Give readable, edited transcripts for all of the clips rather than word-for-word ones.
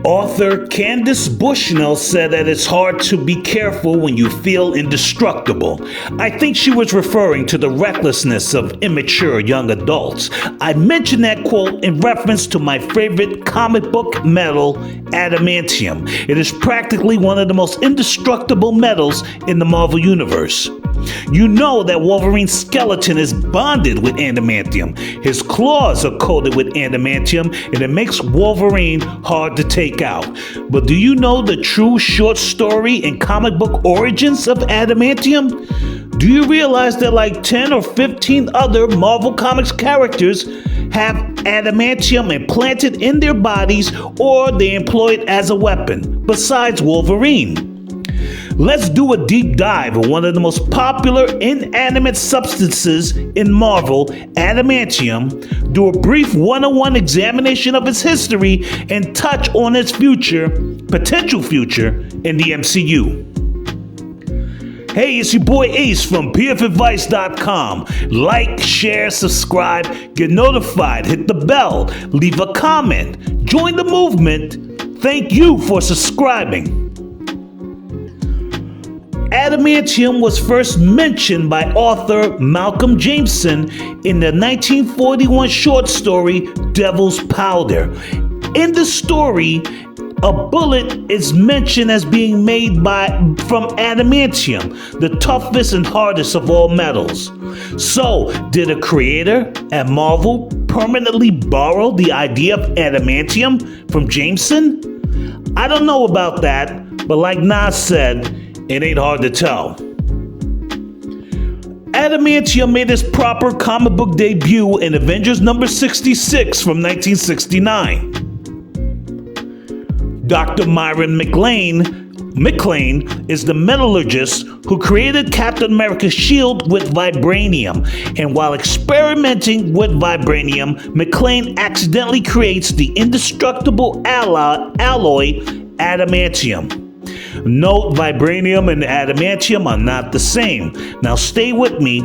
Author Candace Bushnell said that it's hard to be careful when you feel indestructible. I think she was referring to the recklessness of immature young adults. I mentioned that quote in reference to my favorite comic book metal, Adamantium. It is practically one of the most indestructible metals in the Marvel Universe. You know that Wolverine's skeleton is bonded with adamantium. His claws are coated with adamantium, and it makes Wolverine hard to take out. But do you know the true short story and comic book origins of adamantium? Do you realize that like 10 or 15 other Marvel Comics characters have adamantium implanted in their bodies, or they employ it as a weapon, besides Wolverine? Let's do a deep dive on one of the most popular inanimate substances in Marvel, adamantium, do a brief one-on-one examination of its history, and touch on its potential future in the MCU. Hey, it's your boy Ace from pfadvice.com. Like, share, subscribe, get notified, hit the bell, leave a comment, join the movement. Thank you for subscribing. Adamantium was first mentioned by author Malcolm Jameson in the 1941 short story Devil's Powder. In the story, a bullet is mentioned as being made from adamantium, the toughest and hardest of all metals. So, did a creator at Marvel permanently borrow the idea of adamantium from Jameson? I don't know about that, but like Nas said, it ain't hard to tell. Adamantium made its proper comic book debut in Avengers number 66 from 1969. Dr. Myron McLean is the metallurgist who created Captain America's shield with vibranium, and while experimenting with vibranium, McLean accidentally creates the indestructible alloy adamantium. Note, vibranium and adamantium are not the same. Now stay with me.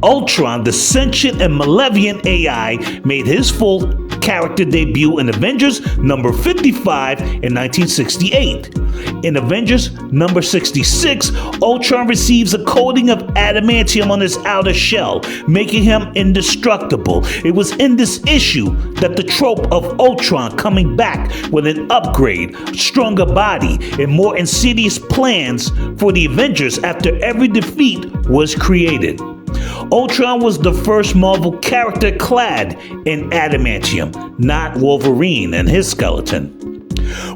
Ultron, the sentient and malevolent AI, made his full character debut in Avengers number 55 in 1968. In Avengers number 66, Ultron receives a coating of adamantium on his outer shell, making him indestructible. It was in this issue that the trope of Ultron coming back with an upgrade, stronger body, and more insidious plans for the Avengers after every defeat was created. Ultron was the first Marvel character clad in adamantium, not Wolverine and his skeleton.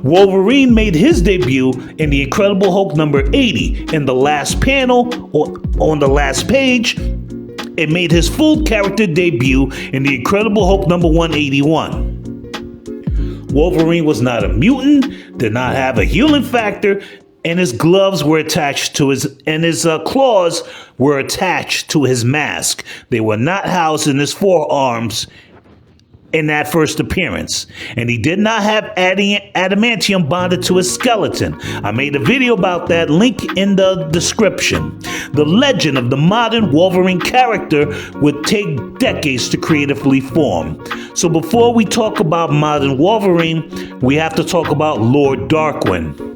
Wolverine made his debut in the Incredible Hulk number 80. In the last panel, or on the last page, it made his full character debut in the Incredible Hulk number 181. Wolverine was not a mutant, did not have a healing factor, and his gloves were attached to his claws were attached to his mask. They were not housed in his forearms in that first appearance. And he did not have adamantium bonded to his skeleton. I made a video about that, link in the description. The legend of the modern Wolverine character would take decades to creatively form. So before we talk about modern Wolverine, we have to talk about Lord Darkwind.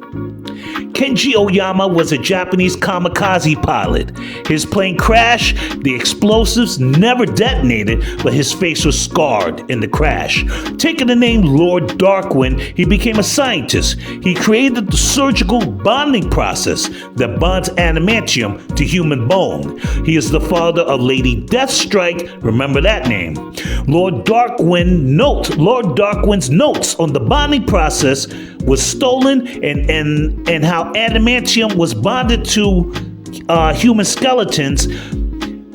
Kenji Oyama was a Japanese kamikaze pilot. His plane crashed, the explosives never detonated, but his face was scarred in the crash. Taking the name Lord Darkwind, he became a scientist. He created the surgical bonding process that bonds adamantium to human bone. He is the father of Lady Deathstrike, remember that name. Lord Darkwind's notes on the bonding process was stolen, and how adamantium was bonded to human skeletons,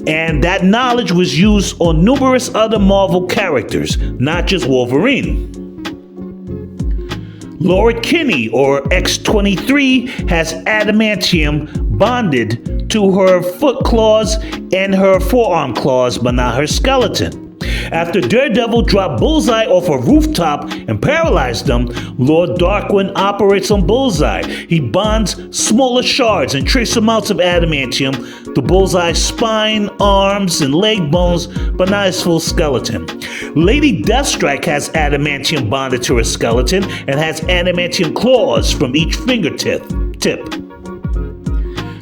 and that knowledge was used on numerous other Marvel characters, not just Wolverine. Laura Kinney, or X-23, has adamantium bonded to her foot claws and her forearm claws, but not her skeleton. After Daredevil dropped Bullseye off a rooftop and paralyzed him, Lord Darkwind operates on Bullseye. He bonds smaller shards and trace amounts of adamantium to Bullseye's spine, arms, and leg bones, but not his full skeleton. Lady Deathstrike has adamantium bonded to her skeleton and has adamantium claws from each fingertip.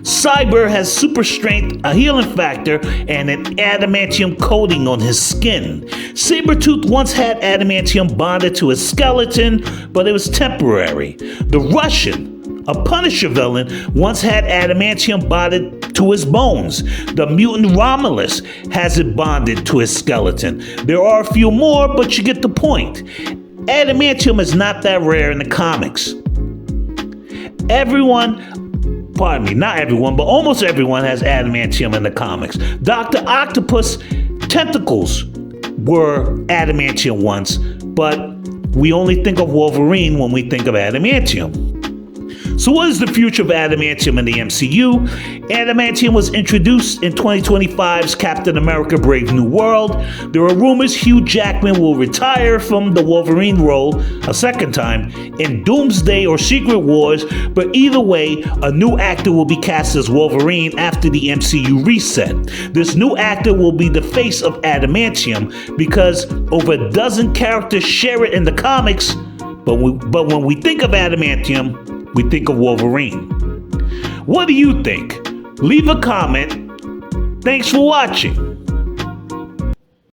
Cyber has super strength, a healing factor, and an adamantium coating on his skin. Sabretooth once had adamantium bonded to his skeleton, but it was temporary. The Russian, a Punisher villain, once had adamantium bonded to his bones. The mutant Romulus has it bonded to his skeleton. There are a few more, but you get the point. Adamantium is not that rare in the comics. Not everyone, but almost everyone has adamantium in the comics. Dr. Octopus' tentacles were adamantium once, but we only think of Wolverine when we think of adamantium. So what is the future of adamantium in the MCU? Adamantium was introduced in 2025's Captain America Brave New World. There are rumors Hugh Jackman will retire from the Wolverine role a second time in Doomsday or Secret Wars, but either way, a new actor will be cast as Wolverine after the MCU reset. This new actor will be the face of adamantium because over a dozen characters share it in the comics, but when we think of adamantium, we think of Wolverine. What do you think? Leave a comment. Thanks for watching.